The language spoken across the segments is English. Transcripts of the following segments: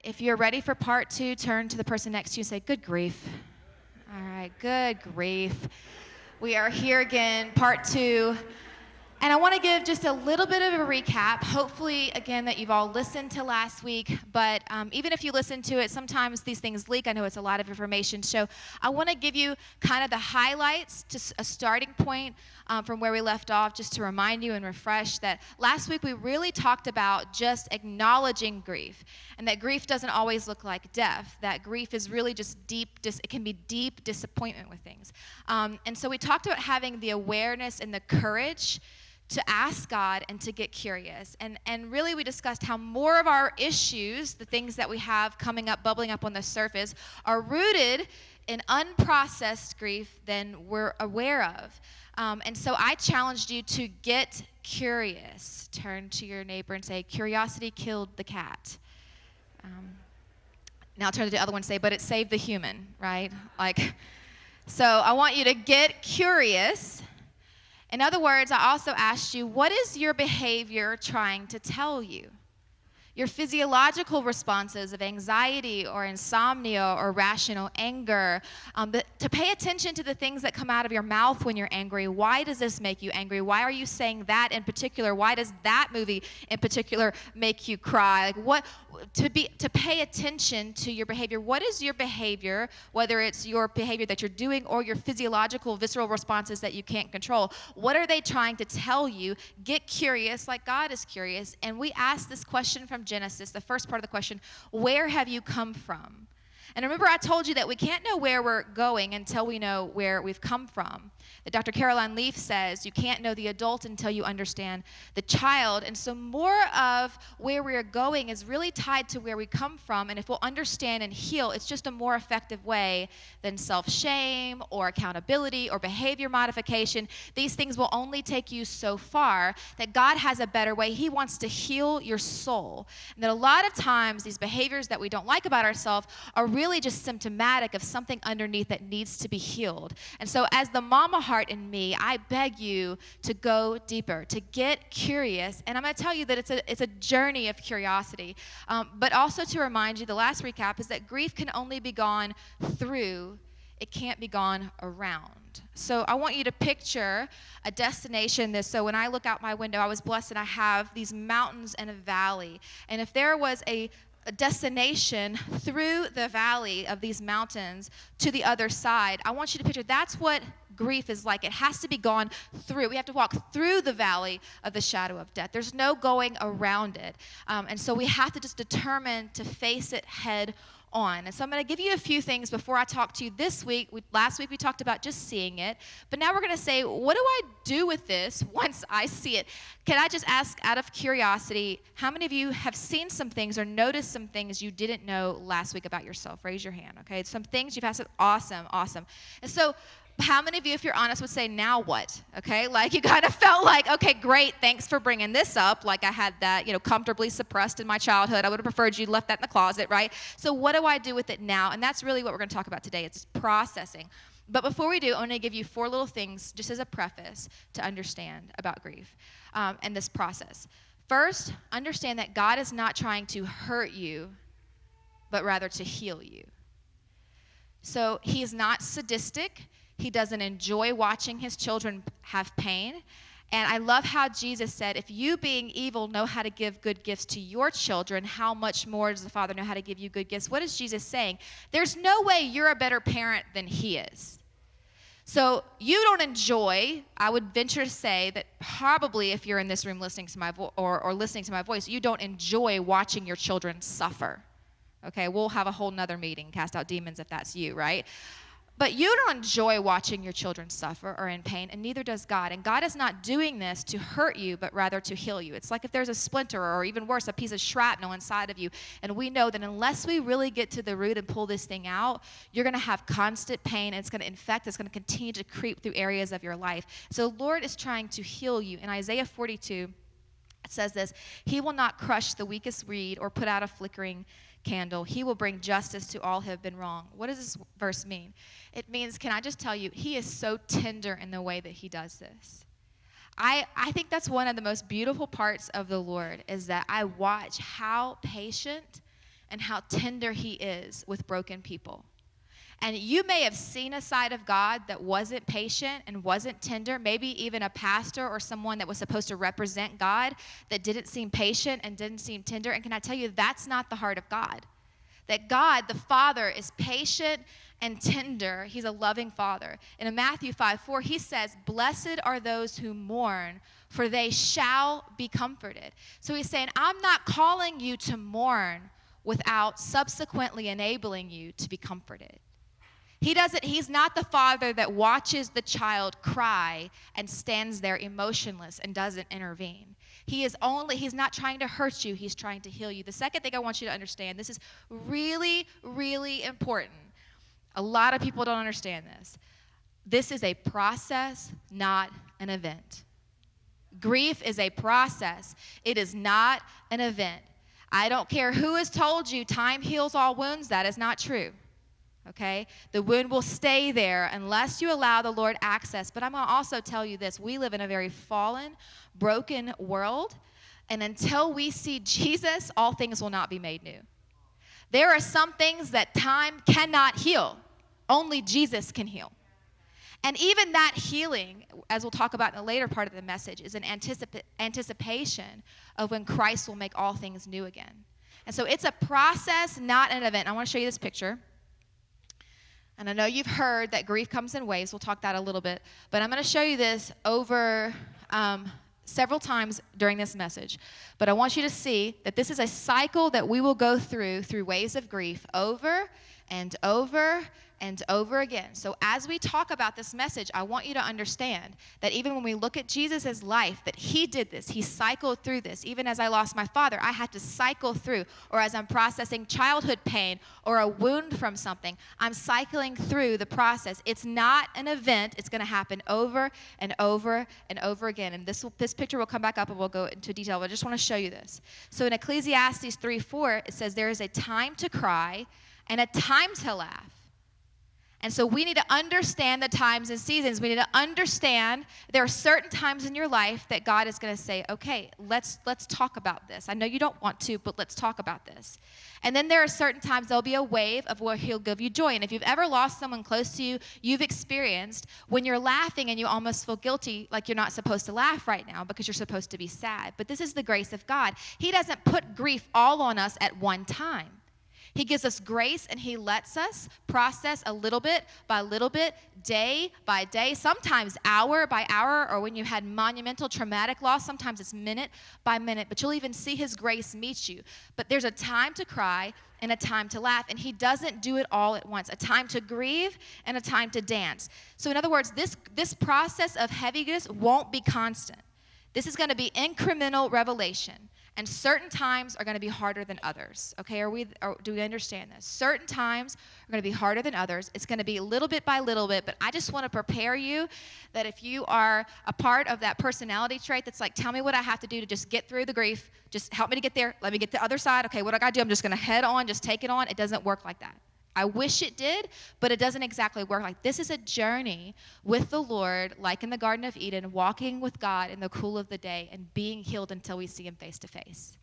if you're ready for part 2, turn to the person next to you and say, good grief. All right, good grief. We are here again, part 2. And I want to give just a little bit of a recap. Hopefully, again, that you've all listened to last week. But even if you listen to it, sometimes these things leak. I know it's a lot of information. So I want to give you kind of the highlights, to a starting point from where we left off, just to remind you and refresh that last week we really talked about just acknowledging grief. And that grief doesn't always look like death. That grief is really just deep, it can be deep disappointment with things. And so we talked about having the awareness and the courage to ask God and to get curious. And really we discussed how more of our issues, the things that we have coming up, bubbling up on the surface, are rooted in unprocessed grief than we're aware of. And so I challenged you to get curious. Turn to your neighbor and say, curiosity killed the cat. Now turn to the other one and say, but it saved the human, right? So I want you to get curious. In other words, I also asked you, what is your behavior trying to tell you? Your physiological responses of anxiety or insomnia or rational anger, to pay attention to the things that come out of your mouth when you're angry. Why does this make you angry? Why are you saying that in particular? Why does that movie in particular make you cry? To pay attention to your behavior. What is your behavior, whether it's your behavior that you're doing or your physiological, visceral responses that you can't control? What are they trying to tell you? Get curious like God is curious. And we asked this question from Genesis, the first part of the question, where have you come from? And remember, I told you that we can't know where we're going until we know where we've come from. That Dr. Caroline Leaf says you can't know the adult until you understand the child. And so more of where we're going is really tied to where we come from. And if we'll understand and heal, it's just a more effective way than self-shame or accountability or behavior modification. These things will only take you so far. That God has a better way. He wants to heal your soul. And that a lot of times these behaviors that we don't like about ourselves are really just symptomatic of something underneath that needs to be healed. And so as the mama heart in me, I beg you to go deeper, to get curious. And I'm going to tell you that it's a journey of curiosity. But also to remind you, the last recap is that grief can only be gone through. It can't be gone around. So I want you to picture a destination. So when I look out my window, I was blessed and I have these mountains and a valley. And if there was a destination through the valley of these mountains to the other side, I want you to picture that's what grief is like. It has to be gone through. We have to walk through the valley of the shadow of death. There's no going around it. And so we have to just determine to face it head on. And so I'm going to give you a few things before I talk to you this week. Last week we talked about just seeing it, but now we're going to say, what do I do with this once I see it? Can I just ask out of curiosity, how many of you have seen some things or noticed some things you didn't know last week about yourself? Raise your hand, okay? Some things you've had. Awesome. And so how many of you, if you're honest, would say, now what? Okay, like you kind of felt like, okay, great, thanks for bringing this up. Like I had that, comfortably suppressed in my childhood. I would have preferred you left that in the closet, right? So what do I do with it now? And that's really what we're going to talk about today. It's processing. But before we do, I'm going to give you 4 little things just as a preface to understand about grief and this process. First, understand that God is not trying to hurt you, but rather to heal you. So he is not sadistic. He doesn't enjoy watching his children have pain. And I love how Jesus said, if you being evil know how to give good gifts to your children, how much more does the Father know how to give you good gifts? What is Jesus saying? There's no way you're a better parent than he is. So you don't enjoy, I would venture to say that probably if you're in this room listening to my or listening to my voice, you don't enjoy watching your children suffer. Okay, we'll have a whole nother meeting, cast out demons if that's you, right? But you don't enjoy watching your children suffer or in pain, and neither does God. And God is not doing this to hurt you, but rather to heal you. It's like if there's a splinter or even worse, a piece of shrapnel inside of you, and we know that unless we really get to the root and pull this thing out, you're going to have constant pain, and it's going to infect, it's going to continue to creep through areas of your life. So the Lord is trying to heal you. In Isaiah 42, it says this, he will not crush the weakest reed or put out a flickering candle. He will bring justice to all who have been wrong. What does this verse mean? It means, can I just tell you, he is so tender in the way that he does this. I think that's one of the most beautiful parts of the Lord is that I watch how patient and how tender he is with broken people. And you may have seen a side of God that wasn't patient and wasn't tender, maybe even a pastor or someone that was supposed to represent God that didn't seem patient and didn't seem tender. And can I tell you, that's not the heart of God. That God, the Father, is patient and tender. He's a loving Father. And in Matthew 5:4, he says, "Blessed are those who mourn, for they shall be comforted." So he's saying, I'm not calling you to mourn without subsequently enabling you to be comforted. He's not the father that watches the child cry and stands there emotionless and doesn't intervene. He's not trying to hurt you, he's trying to heal you. The second thing I want you to understand, this is really, really important. A lot of people don't understand this. This is a process, not an event. Grief is a process. It is not an event. I don't care who has told you time heals all wounds. That is not true. Okay? The wound will stay there unless you allow the Lord access. But I'm going to also tell you this. We live in a very fallen, broken world. And until we see Jesus, all things will not be made new. There are some things that time cannot heal. Only Jesus can heal. And even that healing, as we'll talk about in the later part of the message, is an anticipation of when Christ will make all things new again. And so it's a process, not an event. I want to show you this picture. And I know you've heard that grief comes in waves. We'll talk that a little bit. But I'm going to show you this over several times during this message. But I want you to see that this is a cycle that we will go through waves of grief over and over and over again. So as we talk about this message, I want you to understand that even when we look at Jesus' life, that he did this. He cycled through this. Even as I lost my father, I had to cycle through. Or as I'm processing childhood pain or a wound from something, I'm cycling through the process. It's not an event. It's going to happen over and over and over again. And this picture will come back up and we'll go into detail. But I just want to show you this. So in Ecclesiastes 3:4, it says, there is a time to cry and a time to laugh. And so we need to understand the times and seasons. We need to understand there are certain times in your life that God is going to say, okay, let's talk about this. I know you don't want to, but let's talk about this. And then there are certain times there'll be a wave of where he'll give you joy. And if you've ever lost someone close to you, you've experienced when you're laughing and you almost feel guilty, like you're not supposed to laugh right now because you're supposed to be sad. But this is the grace of God. He doesn't put grief all on us at one time. He gives us grace and he lets us process a little bit by little bit, day by day, sometimes hour by hour, or when you had monumental traumatic loss, sometimes it's minute by minute, but you'll even see his grace meet you. But there's a time to cry and a time to laugh, and he doesn't do it all at once, a time to grieve and a time to dance. So in other words, this process of heaviness won't be constant. This is going to be incremental revelation. And certain times are going to be harder than others, okay? Do we understand this? Certain times are going to be harder than others. It's going to be little bit by little bit, but I just want to prepare you that if you are a part of that personality trait that's like, tell me what I have to do to just get through the grief, just help me to get there, let me get to the other side, okay, what I got to do, I'm just going to head on, just take it on. It doesn't work like that. I wish it did, but it doesn't exactly work like this. Is a journey with the Lord, like in the Garden of Eden, walking with God in the cool of the day and being healed until we see him face to face.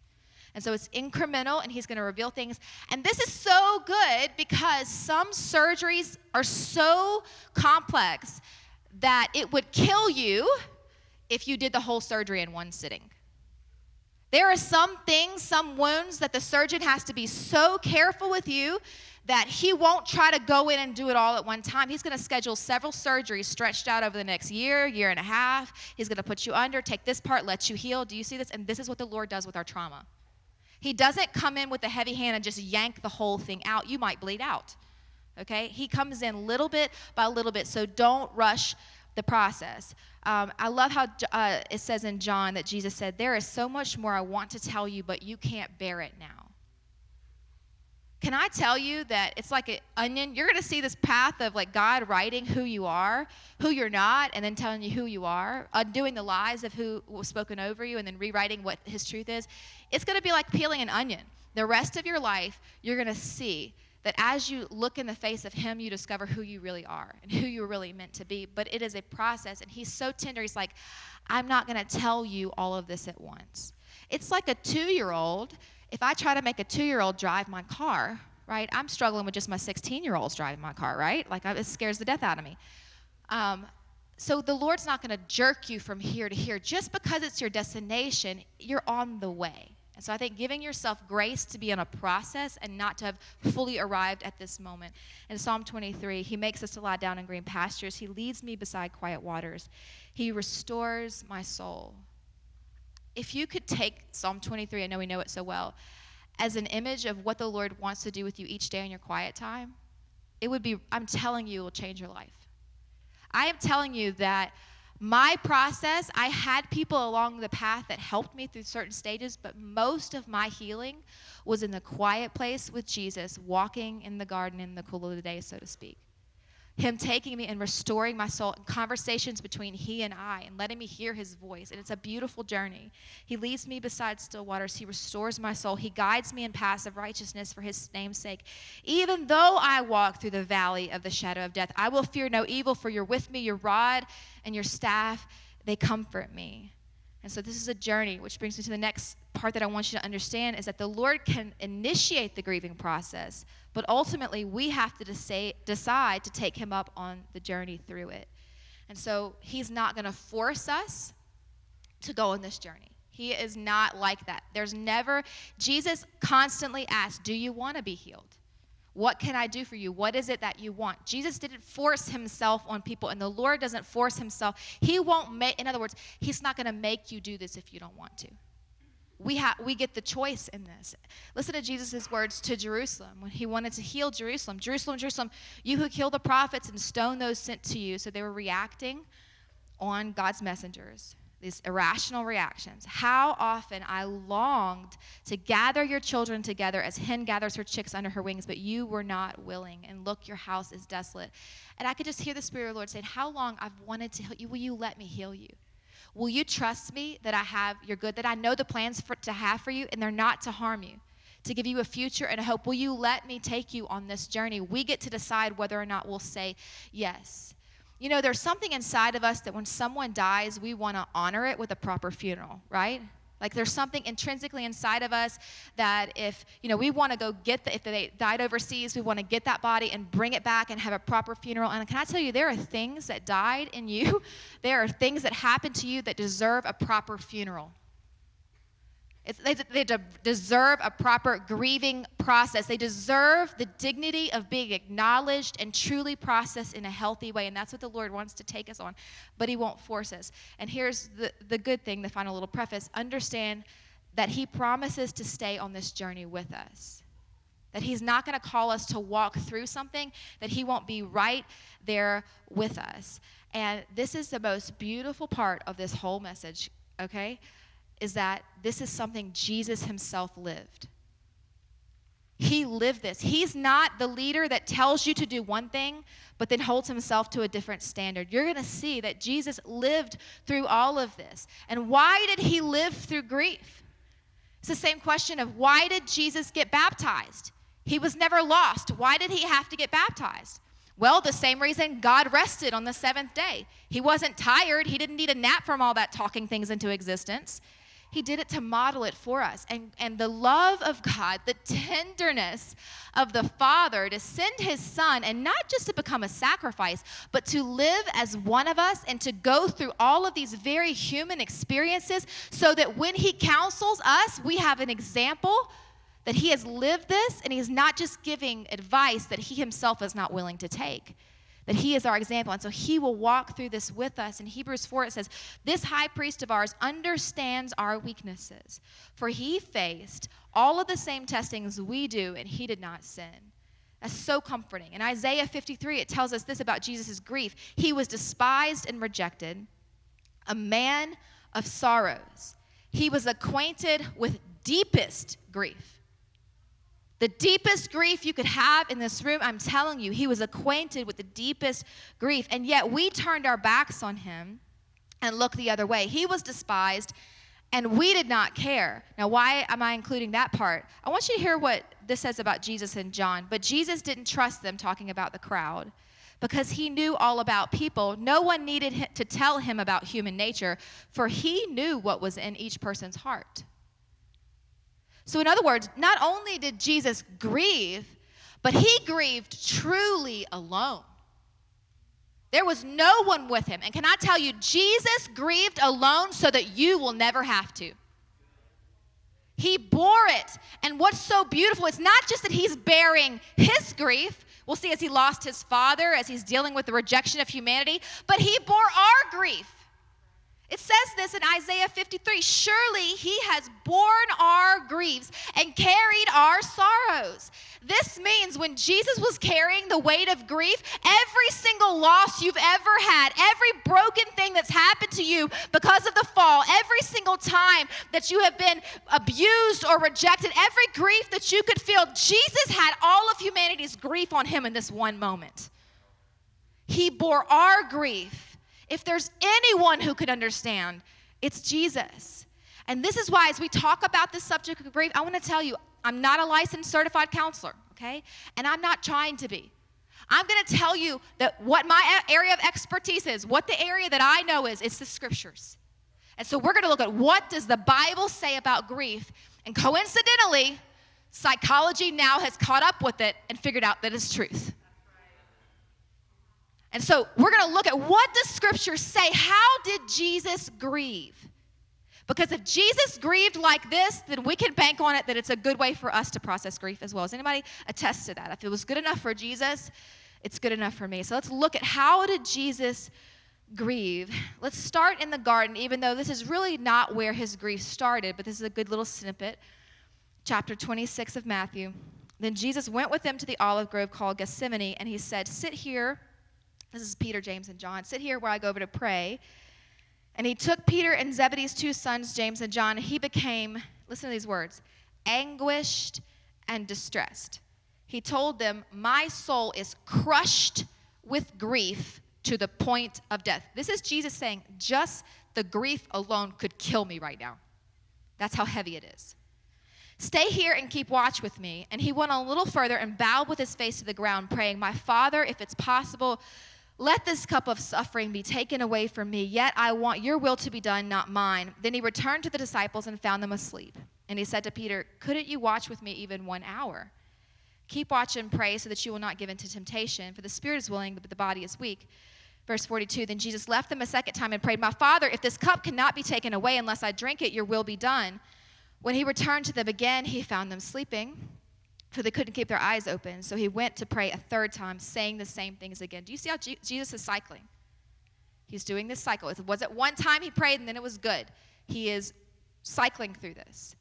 And so it's incremental, and he's going to reveal things. And this is so good because some surgeries are so complex that it would kill you if you did the whole surgery in one sitting. There are some things, some wounds that the surgeon has to be so careful with you that he won't try to go in and do it all at one time. He's going to schedule several surgeries stretched out over the next year and a half. He's going to put you under, take this part, let you heal. Do you see this? And this is what the Lord does with our trauma. He doesn't come in with a heavy hand and just yank the whole thing out. You might bleed out, okay? He comes in little bit by little bit, so don't rush the process. I love how it says in John that Jesus said, there is so much more I want to tell you, but you can't bear it now. Can I tell you that it's like an onion? You're going to see this path of like God writing who you are, who you're not, and then telling you who you are, undoing the lies of who was spoken over you, and then rewriting what his truth is. It's going to be like peeling an onion. The rest of your life, you're going to see that as you look in the face of him, you discover who you really are and who you're really meant to be. But it is a process, and he's so tender. He's like, I'm not going to tell you all of this at once. It's like a 2-year-old. if I try to make a 2-year-old drive my car, right, I'm struggling with just my 16-year-olds driving my car, right? Like, it scares the death out of me. So the Lord's not going to jerk you from here to here. Just because it's your destination, you're on the way. And so I think giving yourself grace to be in a process and not to have fully arrived at this moment. In Psalm 23, he makes us to lie down in green pastures. He leads me beside quiet waters. He restores my soul. If you could take Psalm 23, I know we know it so well, as an image of what the Lord wants to do with you each day in your quiet time, it would be, I'm telling you, it will change your life. I am telling you that my process, I had people along the path that helped me through certain stages, but most of my healing was in the quiet place with Jesus, walking in the garden in the cool of the day, so to speak. Him taking me and restoring my soul, and conversations between he and I, and letting me hear his voice. And it's a beautiful journey. He leads me beside still waters. He restores my soul. He guides me in paths of righteousness for his name's sake. Even though I walk through the valley of the shadow of death, I will fear no evil, for you're with me. Your rod and your staff, they comfort me. And so this is a journey, which brings me to the next part that I want you to understand, is that the Lord can initiate the grieving process, but ultimately we have to decide to take him up on the journey through it. And so he's not going to force us to go on this journey. He is not like that. Jesus constantly asks, do you want to be healed? What can I do for you? What is it that you want? Jesus didn't force himself on people, and the Lord doesn't force himself. He won't make, in other words, he's not going to make you do this if you don't want to. We get the choice in this. Listen to Jesus' words to Jerusalem when he wanted to heal Jerusalem. Jerusalem, Jerusalem, you who kill the prophets and stone those sent to you. So they were reacting on God's messengers. These irrational reactions. How often I longed to gather your children together as hen gathers her chicks under her wings, but you were not willing. And look, your house is desolate. And I could just hear the Spirit of the Lord saying, how long I've wanted to heal you. Will you let me heal you? Will you trust me that I have your good, that I know the plans to have for you, and they're not to harm you, to give you a future and a hope? Will you let me take you on this journey? We get to decide whether or not we'll say yes. You know, there's something inside of us that when someone dies, we want to honor it with a proper funeral, right? Like there's something intrinsically inside of us that if, we want to go if they died overseas, we want to get that body and bring it back and have a proper funeral. And can I tell you, there are things that died in you, there are things that happened to you that deserve a proper funeral. They deserve a proper grieving process. They deserve the dignity of being acknowledged and truly processed in a healthy way. And that's what the Lord wants to take us on, but he won't force us. And here's the good thing, the final little preface. Understand that he promises to stay on this journey with us. That he's not going to call us to walk through something, that he won't be right there with us. And this is the most beautiful part of this whole message, okay? Is that this is something Jesus himself lived. He lived this. He's not the leader that tells you to do one thing, but then holds himself to a different standard. You're going to see that Jesus lived through all of this. And why did he live through grief? It's the same question of why did Jesus get baptized? He was never lost. Why did he have to get baptized? Well, the same reason God rested on the seventh day. He wasn't tired. He didn't need a nap from all that talking things into existence. He did it to model it for us. And the love of God, the tenderness of the Father to send his Son, and not just to become a sacrifice, but to live as one of us and to go through all of these very human experiences so that when he counsels us, we have an example that he has lived this, and he's not just giving advice that he himself is not willing to take. That he is our example, and so he will walk through this with us. In Hebrews 4, it says, this high priest of ours understands our weaknesses, for he faced all of the same testings we do, and he did not sin. That's so comforting. In Isaiah 53, it tells us this about Jesus' grief. He was despised and rejected, a man of sorrows. He was acquainted with deepest grief. The deepest grief you could have in this room, I'm telling you, he was acquainted with the deepest grief. And yet we turned our backs on him and looked the other way. He was despised, and we did not care. Now, why am I including that part? I want you to hear what this says about Jesus and John. But Jesus didn't trust them talking about the crowd because he knew all about people. No one needed to tell him about human nature, for he knew what was in each person's heart. So in other words, not only did Jesus grieve, but he grieved truly alone. There was no one with him. And can I tell you, Jesus grieved alone so that you will never have to. He bore it. And what's so beautiful, it's not just that he's bearing his grief. We'll see as he lost his father, as he's dealing with the rejection of humanity, but he bore our grief. It says this in Isaiah 53, surely he has borne our griefs and carried our sorrows. This means when Jesus was carrying the weight of grief, every single loss you've ever had, every broken thing that's happened to you because of the fall, every single time that you have been abused or rejected, every grief that you could feel, Jesus had all of humanity's grief on him in this one moment. He bore our grief. If there's anyone who could understand, it's Jesus. And this is why as we talk about this subject of grief, I want to tell you, I'm not a licensed certified counselor, okay? And I'm not trying to be. I'm going to tell you that what my area of expertise is, what the area that I know is, it's the scriptures. And so we're going to look at what does the Bible say about grief. And coincidentally, psychology now has caught up with it and figured out that it's truth. And so we're going to look at what does Scripture say? How did Jesus grieve? Because if Jesus grieved like this, then we can bank on it that it's a good way for us to process grief as well. Does anybody attest to that? If it was good enough for Jesus, it's good enough for me. So let's look at how did Jesus grieve. Let's start in the garden, even though this is really not where his grief started, but this is a good little snippet. Chapter 26 of Matthew. Then Jesus went with them to the olive grove called Gethsemane, and he said, sit here. This is Peter, James, and John. Sit here where I go over to pray. And he took Peter and Zebedee's two sons, James and John, and he became, listen to these words, anguished and distressed. He told them, my soul is crushed with grief to the point of death. This is Jesus saying, just the grief alone could kill me right now. That's how heavy it is. Stay here and keep watch with me. And he went on a little further and bowed with his face to the ground, praying, my Father, if it's possible, let this cup of suffering be taken away from me, yet I want your will to be done, not mine. Then he returned to the disciples and found them asleep. And he said to Peter, couldn't you watch with me even 1 hour? Keep watch and pray so that you will not give into temptation, for the spirit is willing, but the body is weak. Verse 42, then Jesus left them a second time and prayed, my Father, if this cup cannot be taken away unless I drink it, your will be done. When he returned to them again, he found them sleeping, for they couldn't keep their eyes open. So he went to pray a third time, saying the same things again. Do you see how Jesus is cycling? He's doing this cycle. It wasn't one time he prayed and then it was good. He is cycling through this.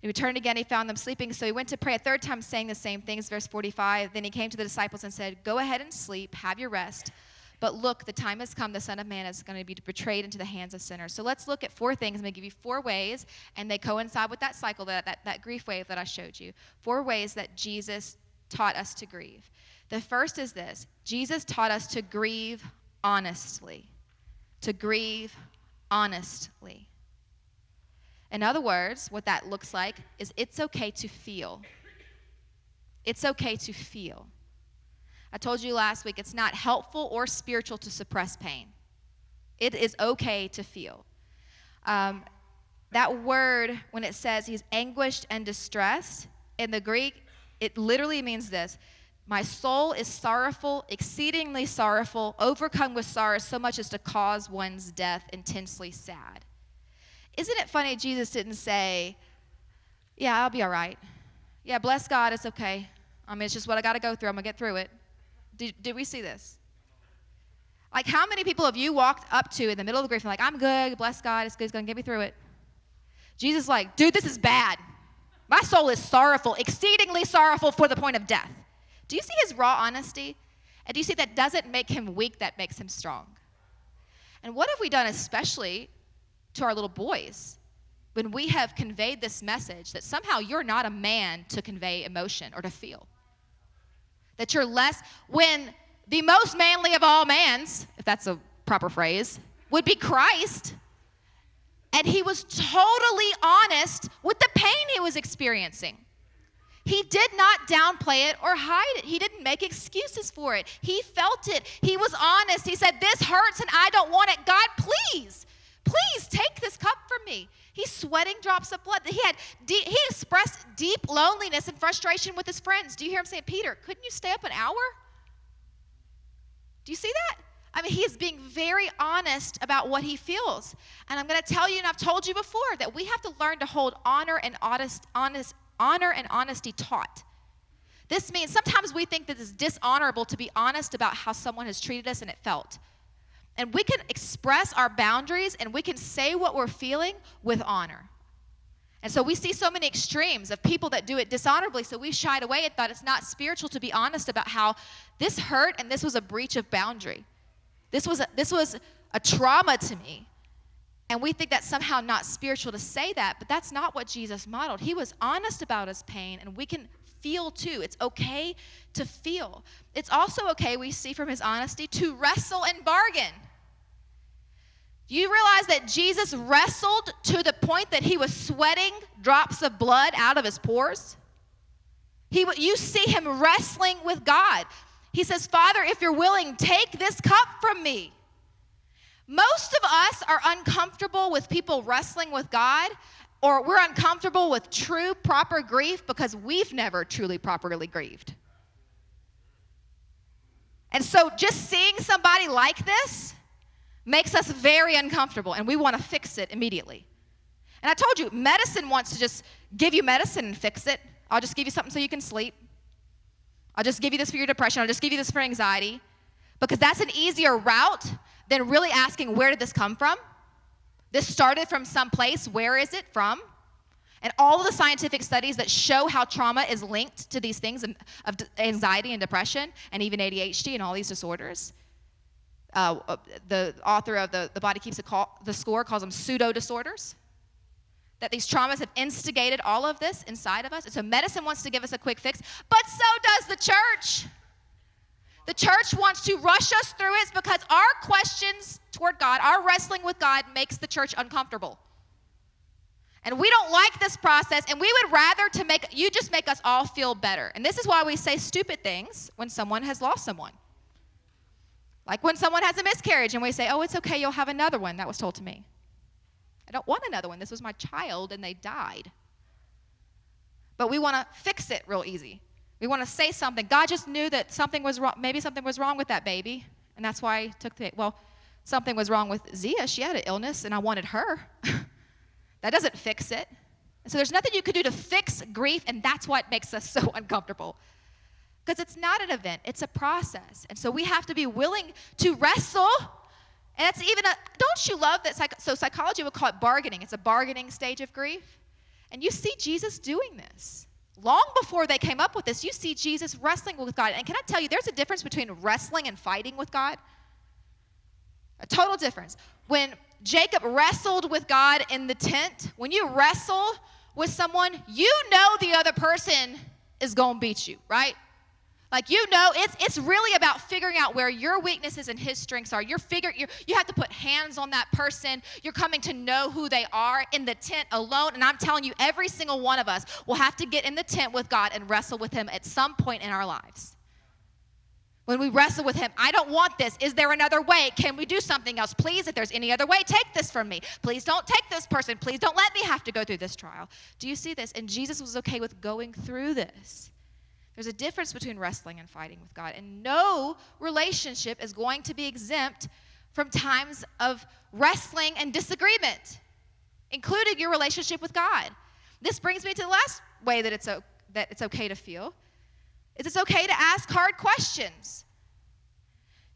He returned again, he found them sleeping. So he went to pray a third time, saying the same things. Verse 45, then he came to the disciples and said, go ahead and sleep, have your rest. But look, the time has come, the Son of Man is going to be betrayed into the hands of sinners. So let's look at 4 things. I'm going to give you 4 ways, and they coincide with that cycle, that grief wave that I showed you. 4 ways that Jesus taught us to grieve. The first is this. Jesus taught us to grieve honestly. To grieve honestly. In other words, what that looks like is it's okay to feel. It's okay to feel. I told you last week, it's not helpful or spiritual to suppress pain. It is okay to feel. That word, when it says he's anguished and distressed, in the Greek, it literally means this. My soul is sorrowful, exceedingly sorrowful, overcome with sorrow, so much as to cause one's death, intensely sad. Isn't it funny Jesus didn't say, yeah, I'll be all right. Yeah, bless God, it's okay. I mean, it's just what I got to go through. I'm going to get through it. Did we see this? Like, how many people have you walked up to in the middle of the grief and like, I'm good, bless God, it's good, it's going to get me through it. Jesus is like, dude, this is bad. My soul is sorrowful, exceedingly sorrowful for the point of death. Do you see his raw honesty? And do you see that doesn't make him weak, that makes him strong? And what have we done, especially to our little boys, when we have conveyed this message that somehow you're not a man to convey emotion or to feel? That you're less, when the most manly of all mans, if that's a proper phrase, would be Christ. And he was totally honest with the pain he was experiencing. He did not downplay it or hide it. He didn't make excuses for it. He felt it. He was honest. He said, this hurts and I don't want it. God, please please take this cup from me. He's sweating drops of blood. He expressed deep loneliness and frustration with his friends. Do you hear him say, Peter, couldn't you stay up an hour? Do you see that? I mean, he is being very honest about what he feels. And I'm going to tell you, and I've told you before, that we have to learn to hold honor and honesty taut. This means sometimes we think that it's dishonorable to be honest about how someone has treated us and it felt. And we can express our boundaries and we can say what we're feeling with honor. And so we see so many extremes of people that do it dishonorably, so we shied away and thought it's not spiritual to be honest about how this hurt and this was a breach of boundary. This was a trauma to me. And we think that's somehow not spiritual to say that, but that's not what Jesus modeled. He was honest about his pain, and we can feel too. It's okay to feel. It's also okay, we see from his honesty, to wrestle and bargain. Do you realize that Jesus wrestled to the point that he was sweating drops of blood out of his pores? You see him wrestling with God. He says, Father, if you're willing, take this cup from me. Most of us are uncomfortable with people wrestling with God, or we're uncomfortable with true, proper grief because we've never truly, properly grieved. And so just seeing somebody like this makes us very uncomfortable, and we want to fix it immediately. And I told you, medicine wants to just give you medicine and fix it. I'll just give you something so you can sleep. I'll just give you this for your depression. I'll just give you this for anxiety. Because that's an easier route than really asking, where did this come from? This started from some place. Where is it from? And all of the scientific studies that show how trauma is linked to these things of anxiety and depression and even ADHD and all these disorders. The author of The Body Keeps the Score calls them pseudo disorders. That these traumas have instigated all of this inside of us. And so medicine wants to give us a quick fix, but so does the church. The church wants to rush us through it because our questions toward God, our wrestling with God, makes the church uncomfortable. And we don't like this process, and we would rather you just make us all feel better. And this is why we say stupid things when someone has lost someone. Like when someone has a miscarriage, and we say, oh, it's okay, you'll have another one. That was told to me. I don't want another one. This was my child, and they died. But we want to fix it real easy. We want to say something. God just knew that something was wrong. Maybe something was wrong with that baby, and that's why he took the, well, something was wrong with Zia. She had an illness, and I wanted her. That doesn't fix it. And so there's nothing you could do to fix grief, and that's what makes us so uncomfortable. Because it's not an event. It's a process. And so we have to be willing to wrestle. And it's even don't you love that? So psychology would call it bargaining. It's a bargaining stage of grief. And you see Jesus doing this. Long before they came up with this, you see Jesus wrestling with God. And can I tell you, there's a difference between wrestling and fighting with God. A total difference. When Jacob wrestled with God in the tent, when you wrestle with someone, you know the other person is going to beat you, right? Like, you know, it's really about figuring out where your weaknesses and his strengths are. You have to put hands on that person. You're coming to know who they are in the tent alone. And I'm telling you, every single one of us will have to get in the tent with God and wrestle with him at some point in our lives. When we wrestle with him, I don't want this. Is there another way? Can we do something else? Please, if there's any other way, take this from me. Please don't take this person. Please don't let me have to go through this trial. Do you see this? And Jesus was okay with going through this. There's a difference between wrestling and fighting with God. And no relationship is going to be exempt from times of wrestling and disagreement, including your relationship with God. This brings me to the last way that it's okay to feel. It's okay to ask hard questions.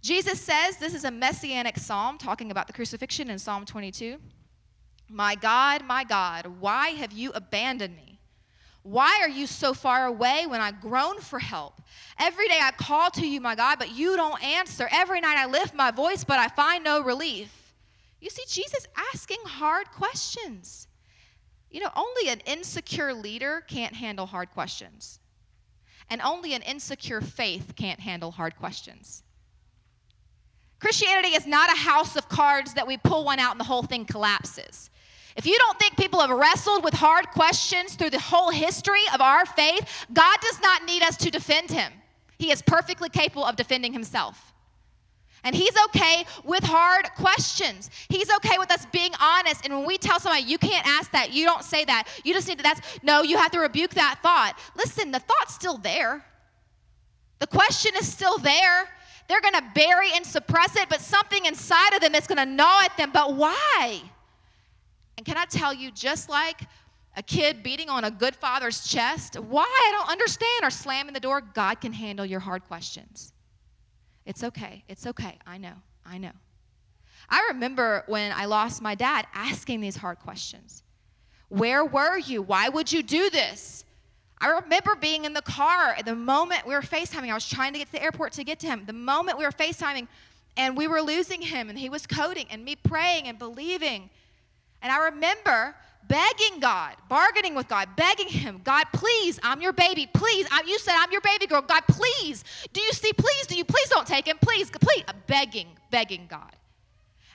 Jesus says, this is a messianic psalm talking about the crucifixion in Psalm 22. My God, why have you abandoned me? Why are you so far away when I groan for help? Every day I call to you, my God, but you don't answer. Every night I lift my voice, but I find no relief. You see, Jesus asking hard questions. You know, only an insecure leader can't handle hard questions. And only an insecure faith can't handle hard questions. Christianity is not a house of cards that we pull one out and the whole thing collapses. If you don't think people have wrestled with hard questions through the whole history of our faith, God does not need us to defend him. He is perfectly capable of defending himself. And he's okay with hard questions. He's okay with us being honest. And when we tell somebody, you can't ask that, you don't say that, you just need to, no, you have to rebuke that thought. Listen, the thought's still there. The question is still there. They're going to bury and suppress it, but something inside of them is going to gnaw at them. But why? And can I tell you, just like a kid beating on a good father's chest, why I don't understand, or slamming the door, God can handle your hard questions. It's okay. It's okay. I know. I remember when I lost my dad asking these hard questions. Where were you? Why would you do this? I remember being in the car at the moment we were FaceTiming. I was trying to get to the airport to get to him. The moment we were FaceTiming and we were losing him and he was coding and me praying and believing. And I remember begging God, bargaining with God, begging him, God, please, I'm your baby, please. You said I'm your baby girl. God, please. Do you see? Please, please don't take him. Please. Begging God.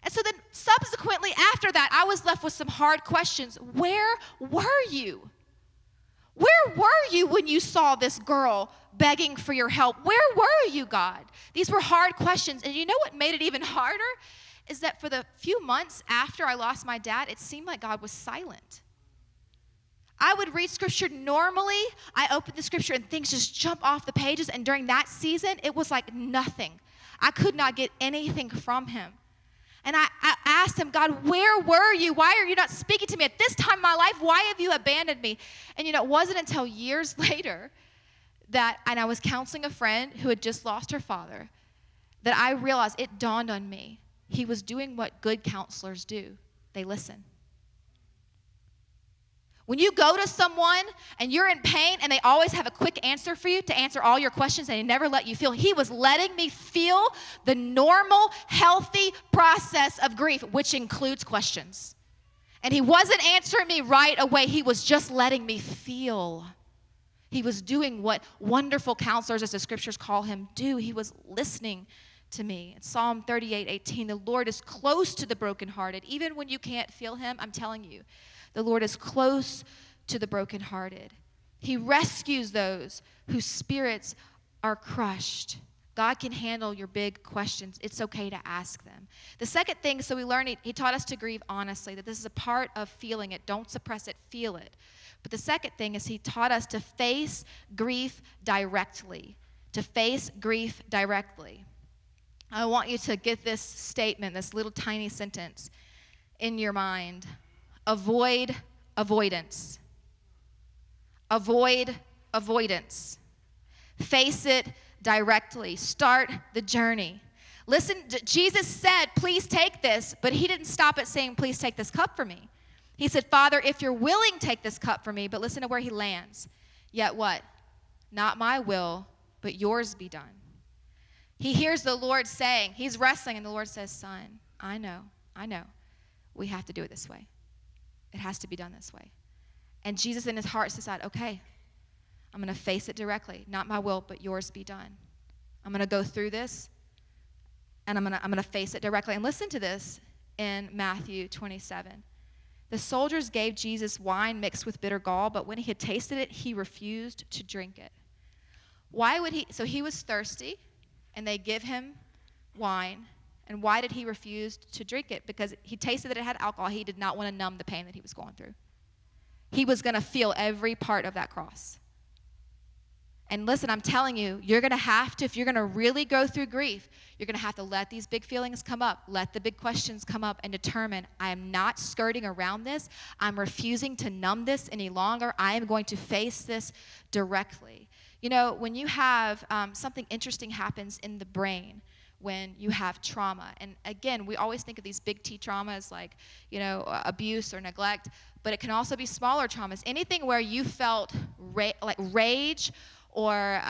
And so then subsequently after that, I was left with some hard questions. Where were you? Where were you when you saw this girl begging for your help? Where were you, God? These were hard questions. And you know what made it even harder? Is that for the few months after I lost my dad, it seemed like God was silent. I would read scripture normally. I opened the scripture and things just jump off the pages. And during that season, it was like nothing. I could not get anything from him. And I asked him, God, where were you? Why are you not speaking to me at this time in my life? Why have you abandoned me? And it wasn't until years later and I was counseling a friend who had just lost her father, that I realized, it dawned on me. He was doing what good counselors do. They listen. When you go to someone and you're in pain and they always have a quick answer for you to answer all your questions and they never let you feel, he was letting me feel the normal, healthy process of grief, which includes questions. And he wasn't answering me right away. He was just letting me feel. He was doing what wonderful counselors, as the scriptures call him, do. He was listening to me. In Psalm 38:18, the Lord is close to the brokenhearted. Even when you can't feel him, I'm telling you, the Lord is close to the brokenhearted. He rescues those whose spirits are crushed. God can handle your big questions. It's okay to ask them. The second thing, so we learned, he taught us to grieve honestly, that this is a part of feeling it. Don't suppress it, feel it. But the second thing is he taught us to face grief directly. To face grief directly. I want you to get this statement, this little tiny sentence in your mind. Avoid avoidance. Avoid avoidance. Face it directly. Start the journey. Listen, Jesus said, please take this, but he didn't stop at saying, please take this cup from me. He said, Father, if you're willing, take this cup from me, but listen to where he lands. Yet what? Not my will, but yours be done. He hears the Lord saying, he's wrestling, and the Lord says, son, I know. We have to do it this way. It has to be done this way. And Jesus in his heart decided, okay, I'm going to face it directly. Not my will, but yours be done. I'm going to go through this, and I'm going to face it directly. And listen to this in Matthew 27. The soldiers gave Jesus wine mixed with bitter gall, but when he had tasted it, he refused to drink it. Why would he? So he was thirsty, and they give him wine. And why did he refuse to drink it? Because he tasted that it had alcohol. He did not want to numb the pain that he was going through. He was going to feel every part of that cross. And listen, I'm telling you, you're going to have to, if you're going to really go through grief, you're going to have to let these big feelings come up, let the big questions come up, and determine, I am not skirting around this. I'm refusing to numb this any longer. I am going to face this directly. When you have something interesting happens in the brain, when you have trauma. And again, we always think of these big T traumas like, abuse or neglect, but it can also be smaller traumas. Anything where you felt like rage or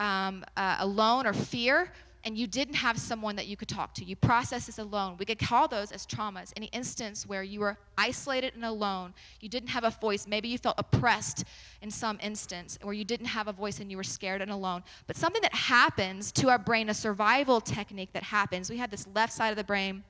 alone or fear, and you didn't have someone that you could talk to. You process this alone. We could call those as traumas. Any instance where you were isolated and alone, you didn't have a voice. Maybe you felt oppressed in some instance where you didn't have a voice and you were scared and alone. But something that happens to our brain, a survival technique that happens, we have this left side of the brain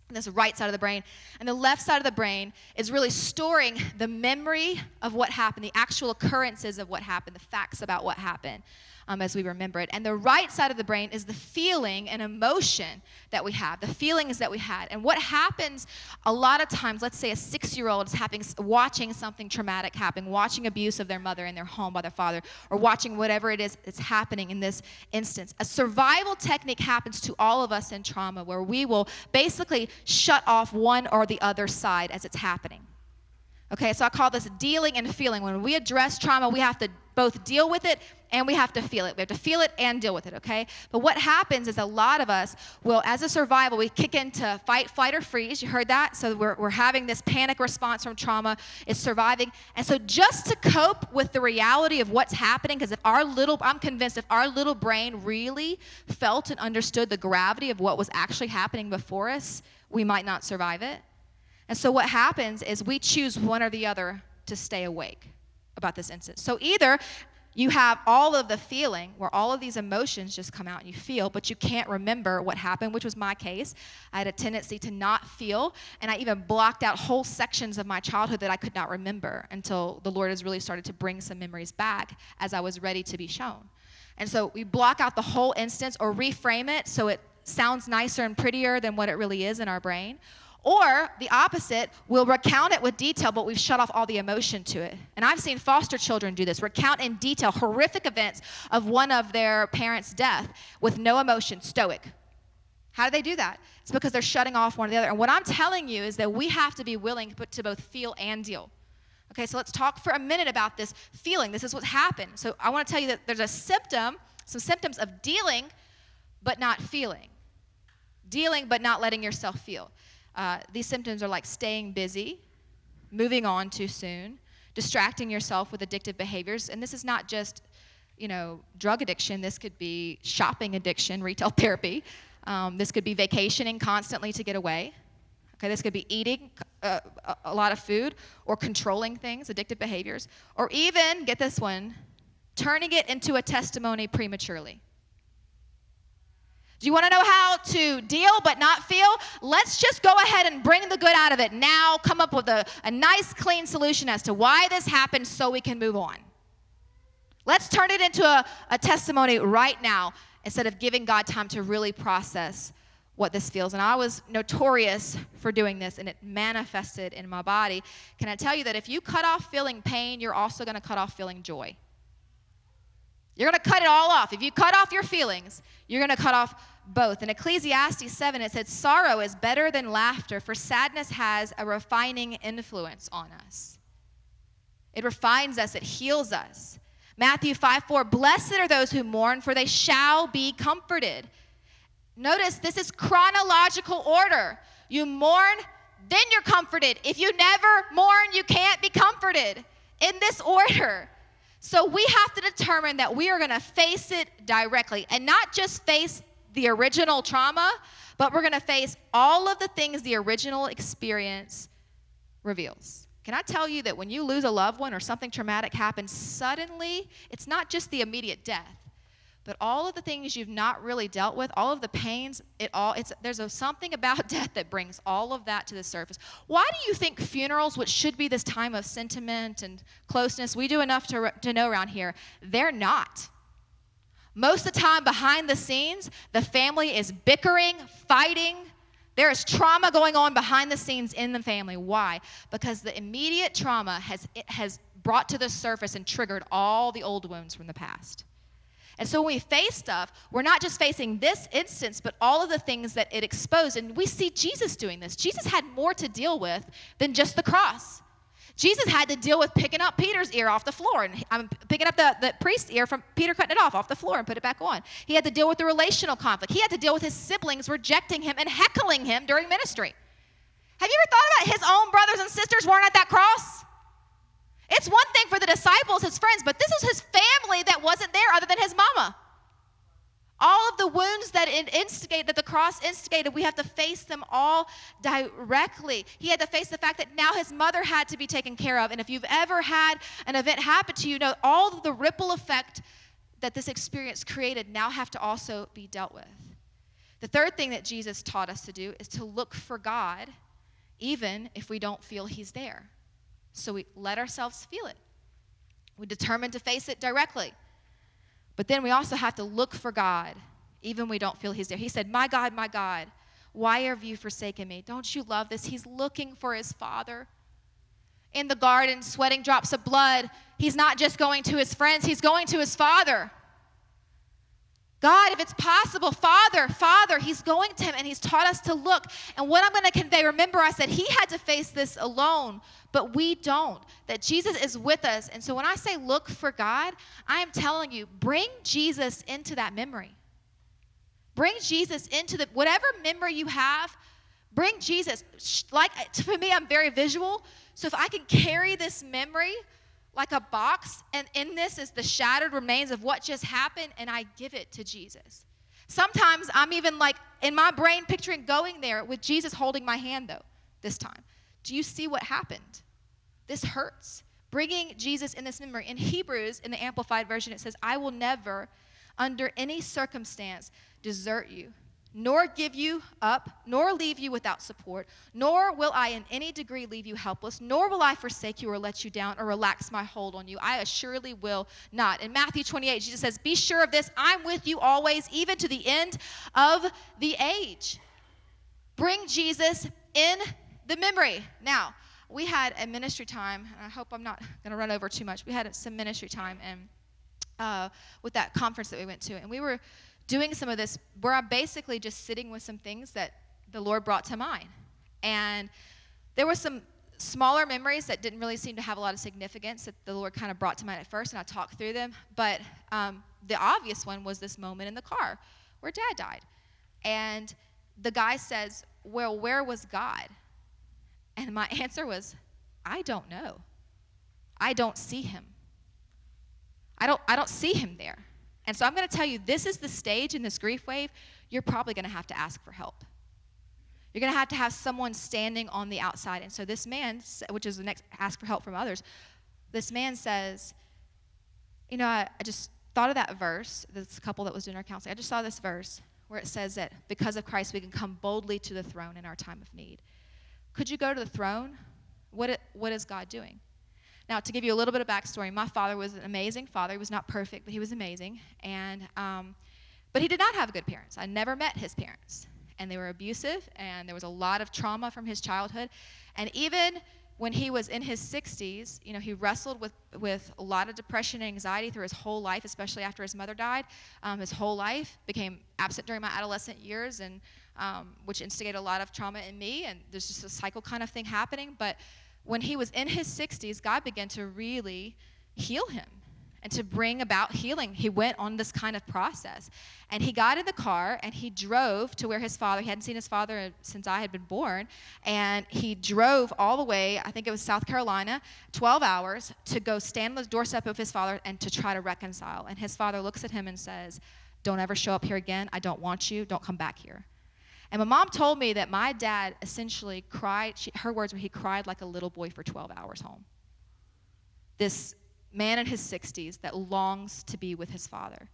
and this right side of the brain. And the left side of the brain is really storing the memory of what happened, the actual occurrences of what happened, the facts about what happened. as we remember it. And the right side of the brain is the feeling and emotion that we have, the feelings that we had. And what happens a lot of times, let's say a 6-year-old is watching something traumatic happen, watching abuse of their mother in their home by their father, or watching whatever it is that's happening in this instance. A survival technique happens to all of us in trauma where we will basically shut off one or the other side as it's happening. Okay, so I call this dealing and feeling. When we address trauma, we have to both deal with it and we have to feel it. We have to feel it and deal with it, okay? But what happens is a lot of us will, as a survival, we kick into fight, flight, or freeze. You heard that? So we're having this panic response from trauma. It's surviving. And so just to cope with the reality of what's happening, because I'm convinced if our little brain really felt and understood the gravity of what was actually happening before us, we might not survive it. And so what happens is we choose one or the other to stay awake about this instance. So either you have all of the feeling where all of these emotions just come out and you feel, but you can't remember what happened, which was my case. I had a tendency to not feel, and I even blocked out whole sections of my childhood that I could not remember until the Lord has really started to bring some memories back as I was ready to be shown. And so we block out the whole instance or reframe it so it sounds nicer and prettier than what it really is in our brain. Or the opposite, we'll recount it with detail, but we've shut off all the emotion to it. And I've seen foster children do this, recount in detail horrific events of one of their parents' death with no emotion, stoic. How do they do that? It's because they're shutting off one or the other. And what I'm telling you is that we have to be willing to both feel and deal. Okay, so let's talk for a minute about this feeling. This is what's happened. So I want to tell you that there's some symptoms of dealing but not feeling. Dealing but not letting yourself feel. These symptoms are like staying busy, moving on too soon, distracting yourself with addictive behaviors. And this is not just, drug addiction. This could be shopping addiction, retail therapy. This could be vacationing constantly to get away. Okay, this could be eating a lot of food or controlling things, addictive behaviors. Or even, get this one, turning it into a testimony prematurely. Do you want to know how to deal but not feel? Let's just go ahead and bring the good out of it now, come up with a nice, clean solution as to why this happened so we can move on. Let's turn it into a testimony right now instead of giving God time to really process what this feels. And I was notorious for doing this, and it manifested in my body. Can I tell you that if you cut off feeling pain, you're also going to cut off feeling joy. You're going to cut it all off. If you cut off your feelings, you're going to cut off both. In Ecclesiastes 7, it said, sorrow is better than laughter, for sadness has a refining influence on us. It refines us. It heals us. Matthew 5:4, blessed are those who mourn, for they shall be comforted. Notice this is chronological order. You mourn, then you're comforted. If you never mourn, you can't be comforted in this order. So we have to determine that we are going to face it directly and not just face the original trauma, but we're going to face all of the things the original experience reveals. Can I tell you that when you lose a loved one or something traumatic happens, suddenly it's not just the immediate death, but all of the things you've not really dealt with, all of the pains, there's something about death that brings all of that to the surface. Why do you think funerals, which should be this time of sentiment and closeness, we do enough to know around here, they're not. Most of the time behind the scenes, the family is bickering, fighting. There is trauma going on behind the scenes in the family. Why? Because the immediate trauma has brought to the surface and triggered all the old wounds from the past. And so when we face stuff, we're not just facing this instance, but all of the things that it exposed. And we see Jesus doing this. Jesus had more to deal with than just the cross. Jesus had to deal with picking up Peter's ear off the floor. And I'm picking up the priest's ear from Peter, cutting it off the floor and put it back on. He had to deal with the relational conflict. He had to deal with his siblings rejecting him and heckling him during ministry. Have you ever thought about his own brothers and sisters weren't at that cross? It's one thing for the disciples, his friends, but this is his family that wasn't there other than his mama. All of the wounds that the cross instigated, we have to face them all directly. He had to face the fact that now his mother had to be taken care of. And if you've ever had an event happen to you, know all of the ripple effect that this experience created now have to also be dealt with. The third thing that Jesus taught us to do is to look for God, even if we don't feel he's there. So we let ourselves feel it. We determine to face it directly. But then we also have to look for God, even when we don't feel he's there. He said, my God, why have you forsaken me? Don't you love this? He's looking for his Father. In the garden, sweating drops of blood, he's not just going to his friends, he's going to his Father. God, if it's possible, Father, he's going to him, and he's taught us to look. And what I'm going to convey, remember I said he had to face this alone, but we don't, that Jesus is with us. And so when I say look for God, I am telling you, bring Jesus into that memory. Bring Jesus into whatever memory you have, bring Jesus. Like, for me, I'm very visual, so if I can carry this memory like a box, and in this is the shattered remains of what just happened, and I give it to Jesus. Sometimes I'm even like in my brain picturing going there with Jesus holding my hand, though, this time. Do you see what happened? This hurts. Bringing Jesus in this memory. In Hebrews, in the Amplified Version, it says, I will never, under any circumstance, desert you, nor give you up, nor leave you without support, nor will I in any degree leave you helpless, nor will I forsake you or let you down or relax my hold on you. I assuredly will not. In Matthew 28, Jesus says, be sure of this, I'm with you always, even to the end of the age. Bring Jesus in the memory. Now, we had a ministry time, and I hope I'm not going to run over too much. We had some ministry time and with that conference that we went to, and we were doing some of this where I'm basically just sitting with some things that the Lord brought to mind. And there were some smaller memories that didn't really seem to have a lot of significance that the Lord kind of brought to mind at first, and I talked through them. But the obvious one was this moment in the car where Dad died. And the guy says, well, where was God? And my answer was, I don't know. I don't see him. I don't see him there. And so I'm going to tell you, this is the stage in this grief wave. You're probably going to have to ask for help. You're going to have someone standing on the outside. And so this man, which is the next ask for help from others, this man says, you know, I just thought of that verse, this couple that was doing our counseling. I just saw this verse where it says that because of Christ, we can come boldly to the throne in our time of need. Could you go to the throne? What is God doing? Now, to give you a little bit of backstory, my father was an amazing father. He was not perfect, but he was amazing. And but he did not have good parents. I never met his parents. And they were abusive, and there was a lot of trauma from his childhood. And even when he was in his 60s, you know, he wrestled with a lot of depression and anxiety through his whole life, especially after his mother died. His whole life became absent during my adolescent years, and which instigated a lot of trauma in me. And there's just a cycle kind of thing happening. But when he was in his 60s, God began to really heal him and to bring about healing. He went on this kind of process. And he got in the car, and he drove to where his father, he hadn't seen his father since I had been born, and he drove all the way, I think it was South Carolina, 12 hours, to go stand on the doorstep of his father and to try to reconcile. And his father looks at him and says, don't ever show up here again. I don't want you. Don't come back here. And my mom told me that my dad essentially cried, her words were, he cried like a little boy for 12 hours home. This man in his 60s that longs to be with his father.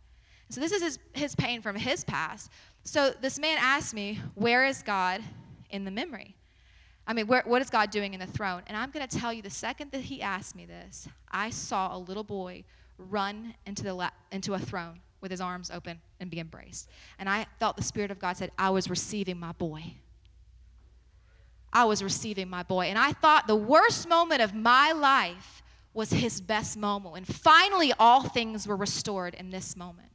So this is his pain from his past. So this man asked me, where is God in the memory? I mean, what is God doing in the throne? And I'm going to tell you, the second that he asked me this, I saw a little boy run into a throne with his arms open and be embraced. And I felt the Spirit of God said, I was receiving my boy. I was receiving my boy. And I thought the worst moment of my life was his best moment. And finally, all things were restored in this moment.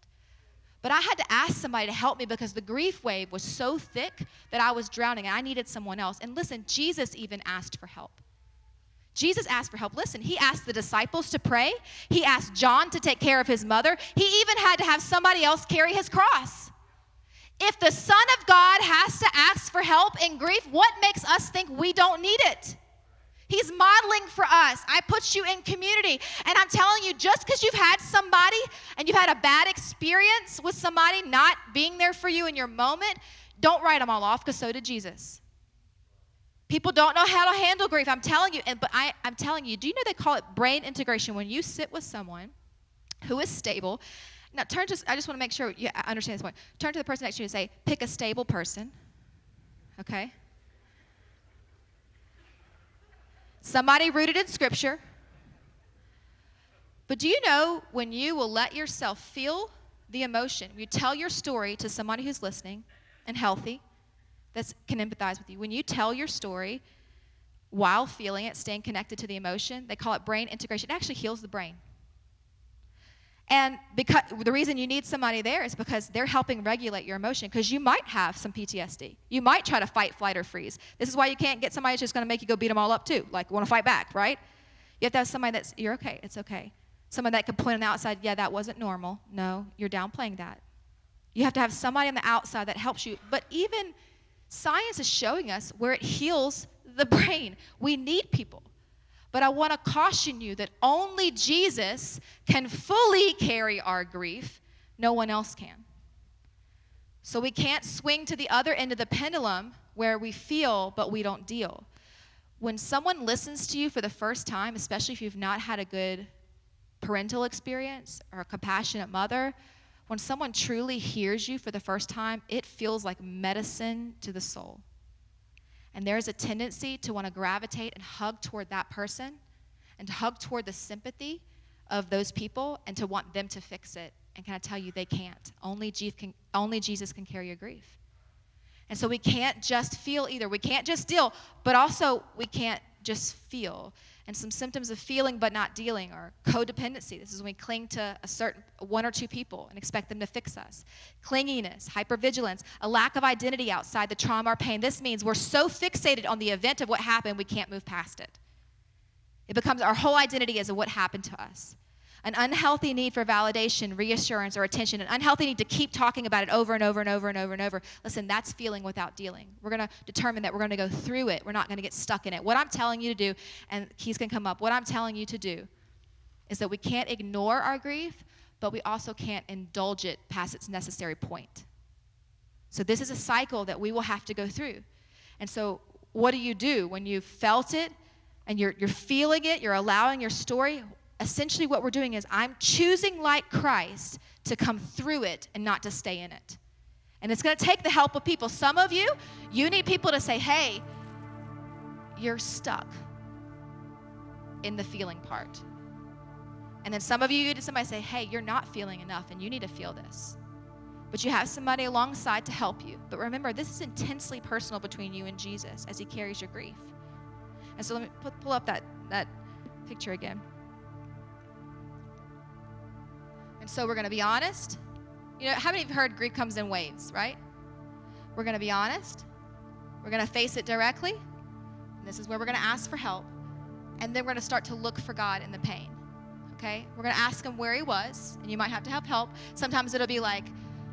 But I had to ask somebody to help me because the grief wave was so thick that I was drowning, and I needed someone else. And listen, Jesus even asked for help. Jesus asked for help. Listen, he asked the disciples to pray. He asked John to take care of his mother. He even had to have somebody else carry his cross. If the Son of God has to ask for help in grief, what makes us think we don't need it? He's modeling for us. I put you in community. And I'm telling you, just because you've had somebody and you've had a bad experience with somebody not being there for you in your moment, don't write them all off, because so did Jesus. People don't know how to handle grief. I'm telling you, but I'm telling you, do you know they call it brain integration? When you sit with someone who is stable, now I just want to make sure you understand this point. Turn to the person next to you and say, pick a stable person, okay? Somebody rooted in Scripture. But do you know when you will let yourself feel the emotion. You tell your story to somebody who's listening and healthy, that can empathize with you. When you tell your story while feeling it, staying connected to the emotion, they call it brain integration. It actually heals the brain. And because the reason you need somebody there is because they're helping regulate your emotion, because you might have some PTSD. You might try to fight, flight, or freeze. This is why you can't get somebody that's just going to make you go beat them all up too, like want to fight back, right? You have to have somebody that's, you're okay, it's okay. Someone that can point on the outside, yeah, that wasn't normal. No, you're downplaying that. You have to have somebody on the outside that helps you. But even science is showing us where it heals the brain. We need people. But I want to caution you that only Jesus can fully carry our grief. No one else can. So we can't swing to the other end of the pendulum where we feel but we don't deal. When someone listens to you for the first time, especially if you've not had a good parental experience or a compassionate mother, when someone truly hears you for the first time, it feels like medicine to the soul. And there's a tendency to want to gravitate and hug toward that person and to hug toward the sympathy of those people and to want them to fix it. And can I tell you, they can't. Only Jesus can carry your grief. And so we can't just feel either. We can't just deal, but also we can't just feel. And some symptoms of feeling but not dealing are codependency. This is when we cling to a certain one or two people and expect them to fix us. Clinginess, hypervigilance, a lack of identity outside the trauma or pain. This means we're so fixated on the event of what happened, we can't move past it. It becomes our whole identity as of what happened to us. An unhealthy need for validation, reassurance, or attention. An unhealthy need to keep talking about it over and over and over and over and over. Listen, that's feeling without dealing. We're going to determine that we're going to go through it. We're not going to get stuck in it. What I'm telling you to do, and keys can come up, what I'm telling you to do is that we can't ignore our grief, but we also can't indulge it past its necessary point. So this is a cycle that we will have to go through. And so what do when you've felt it and you're feeling it, you're allowing your story? Essentially what we're doing is I'm choosing, like Christ, to come through it and not to stay in it. And it's going to take the help of people. Some of you need people to say, hey, you're stuck in the feeling part. And then some of you need somebody to say, hey, you're not feeling enough and you need to feel this. But you have somebody alongside to help you. But remember, this is intensely personal between you and Jesus as he carries your grief. And so let me pull up that picture again. So we're going to be honest. You know, how many of you have heard grief comes in waves, right? We're going to be honest. We're going to face it directly. And this is where we're going to ask for help. And then we're going to start to look for God in the pain, okay? We're going to ask him where he was, and you might have to have help. Sometimes it'll be like,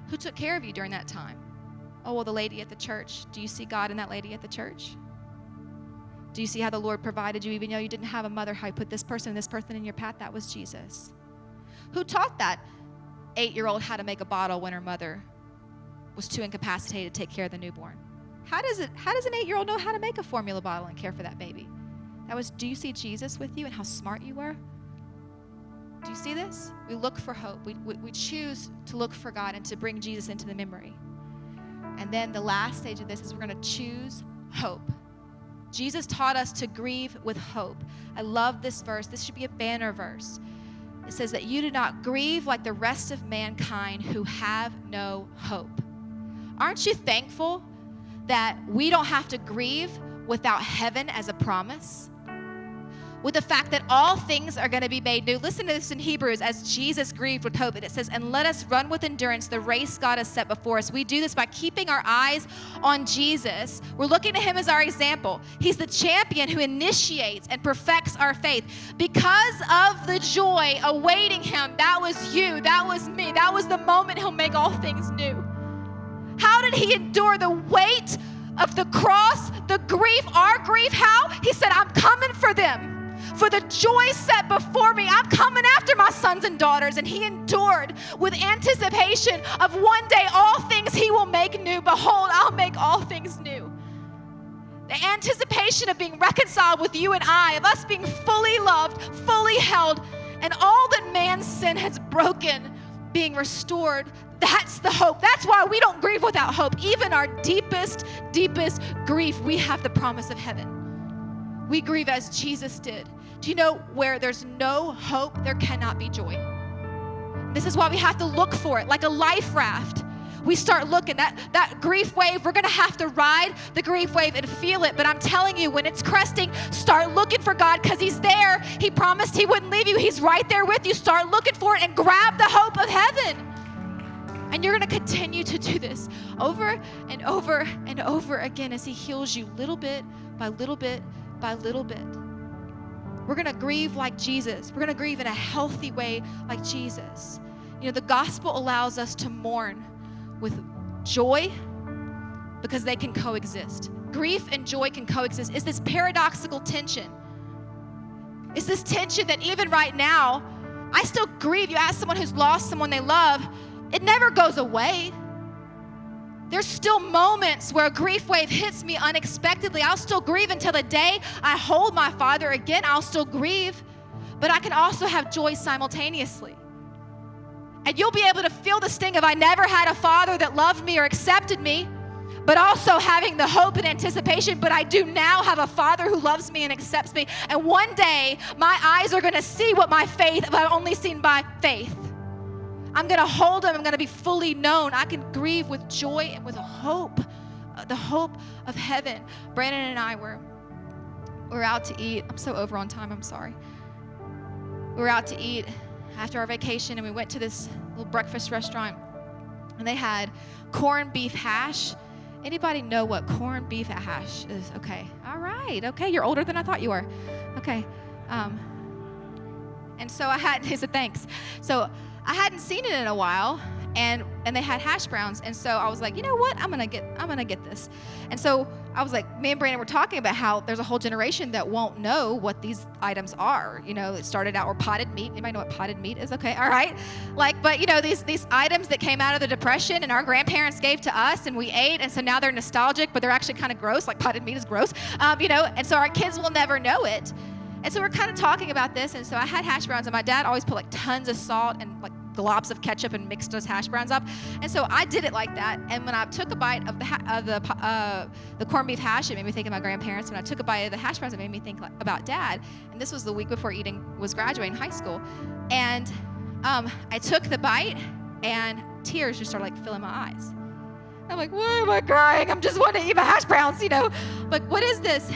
who took care of you during that time? Oh, well, the lady at the church. Do you see God in that lady at the church? Do you see how the Lord provided you even though you didn't have a mother? How he put this person in your path? That was Jesus. Who taught that 8-year-old how to make a bottle when her mother was too incapacitated to take care of the newborn? How does an 8-year-old know how to make a formula bottle and care for that baby? Do you see Jesus with you and how smart you were? Do you see this? We look for hope. We choose to look for God and to bring Jesus into the memory. And then the last stage of this is we're going to choose hope. Jesus taught us to grieve with hope. I love this verse. This should be a banner verse. It says that you do not grieve like the rest of mankind who have no hope. Aren't you thankful that we don't have to grieve without heaven as a promise? With the fact that all things are going to be made new. Listen to this in Hebrews as Jesus grieved with hope. And it says, and let us run with endurance the race God has set before us. We do this by keeping our eyes on Jesus. We're looking to him as our example. He's the champion who initiates and perfects our faith. Because of the joy awaiting him, that was you, that was me, that was the moment he'll make all things new. How did he endure the weight of the cross, the grief, our grief? How? He said, I'm coming for them. For the joy set before me, I'm coming after my sons and daughters. And he endured with anticipation of one day all things he will make new. Behold, I'll make all things new. The anticipation of being reconciled with you and I, of us being fully loved, fully held, and all that man's sin has broken being restored. That's the hope. That's why we don't grieve without hope. Even our deepest, deepest grief, we have the promise of heaven. We grieve as Jesus did. Do you know where there's no hope, there cannot be joy? This is why we have to look for it, like a life raft. We start looking. That grief wave, we're going to have to ride the grief wave and feel it. But I'm telling you, when it's cresting, start looking for God because he's there. He promised he wouldn't leave you. He's right there with you. Start looking for it and grab the hope of heaven. And you're going to continue to do this over and over and over again as he heals you little bit by little bit by little bit. We're going to grieve like Jesus. We're going to grieve in a healthy way like Jesus. You know, the gospel allows us to mourn with joy because they can coexist. Grief and joy can coexist. It's this paradoxical tension. It's this tension that even right now, I still grieve. You ask someone who's lost someone they love, it never goes away. There's still moments where a grief wave hits me unexpectedly. I'll still grieve until the day I hold my father again. I'll still grieve, but I can also have joy simultaneously. And you'll be able to feel the sting of I never had a father that loved me or accepted me, but also having the hope and anticipation, but I do now have a father who loves me and accepts me. And one day, my eyes are going to see what my faith, I've only seen by faith. I'm going to hold him. I'm going to be fully known. I can grieve with joy and with a hope, the hope of heaven. Brandon and I were out to eat. I'm so over on time. I'm sorry. We were out to eat after our vacation, and we went to this little breakfast restaurant, and they had corned beef hash. Anybody know what corned beef hash is? Okay. All right. Okay. You're older than I thought you were. Okay. And so he said, thanks. So I hadn't seen it in a while, and they had hash browns, and so I was like, you know what? I'm gonna get this. And so I was like, me and Brandon were talking about how there's a whole generation that won't know what these items are. You know, it started out with potted meat. Anybody know what potted meat is? Okay, all right. But you know, these items that came out of the Depression and our grandparents gave to us and we ate, and so now they're nostalgic, but they're actually kind of gross. Like potted meat is gross, you know, and so our kids will never know it. And so we're kind of talking about this, and so I had hash browns, and my dad always put like tons of salt and like globs of ketchup and mixed those hash browns up. And so I did it like that. And when I took a bite of the corned beef hash, it made me think of my grandparents. When I took a bite of the hash browns, it made me think about Dad. And this was the week before Eden was graduating high school. And I took the bite, and tears just started like filling my eyes. I'm like, why am I crying? I'm just wanting to eat my hash browns, you know. Like, what is this?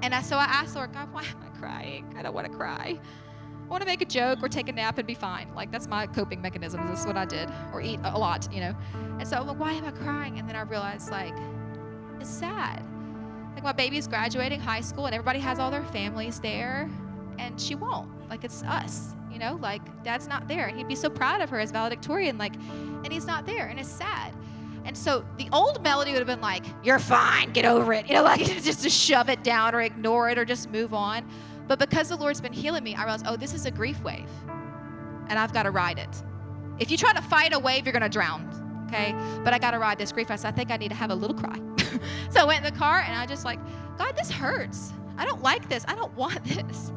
And so I asked the Lord, God, why am I crying? I don't want to cry. I want to make a joke or take a nap and be fine. Like, that's my coping mechanism. This is what I did. Or eat a lot, you know. And so I'm like, why am I crying? And then I realized, like, it's sad. Like, my baby's graduating high school, and everybody has all their families there, and she won't. Like, it's us, you know. Like, Dad's not there. And he'd be so proud of her as valedictorian, like, and he's not there, and it's sad. And so the old Melody would have been like, you're fine, get over it. You know, like, just to shove it down or ignore it or just move on. But because the Lord's been healing me, I realized, oh, this is a grief wave, and I've got to ride it. If you try to fight a wave, you're going to drown, okay? But I got to ride this grief wave, so I think I need to have a little cry. So I went in the car, and I just like, God, this hurts. I don't like this. I don't want this.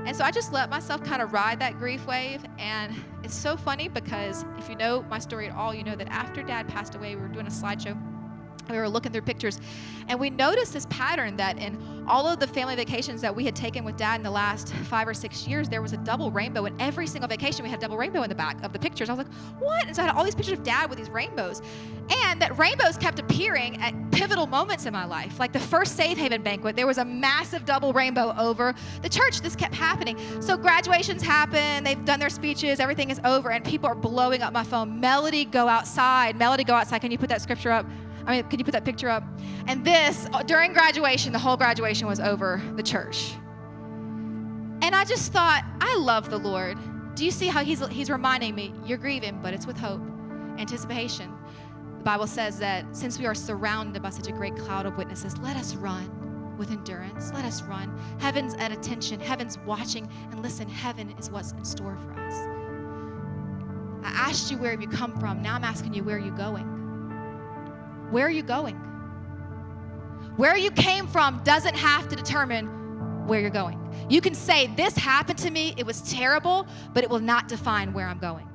And so I just let myself kind of ride that grief wave, and it's so funny because if you know my story at all, you know that after Dad passed away, we were doing a slideshow. We were looking through pictures, and we noticed this pattern that in all of the family vacations that we had taken with Dad in the last 5 or 6 years, there was a double rainbow. In every single vacation, we had a double rainbow in the back of the pictures. I was like, what? And so I had all these pictures of Dad with these rainbows, and that rainbows kept appearing at pivotal moments in my life. Like the first Safe Haven banquet, there was a massive double rainbow over the church. This kept happening. So graduations happen, they've done their speeches, everything is over, and people are blowing up my phone. Melody, go outside. Melody, go outside. Can you put that scripture up? Can you put that picture up? And this, during graduation, the whole graduation was over the church. And I just thought, I love the Lord. Do you see how he's reminding me, you're grieving, but it's with hope, anticipation. The Bible says that since we are surrounded by such a great cloud of witnesses, let us run with endurance. Let us run. Heaven's at attention. Heaven's watching. And listen, heaven is what's in store for us. I asked you, where have you come from? Now I'm asking you, where are you going? Where are you going? Where you came from doesn't have to determine where you're going. You can say, this happened to me, it was terrible, but it will not define where I'm going.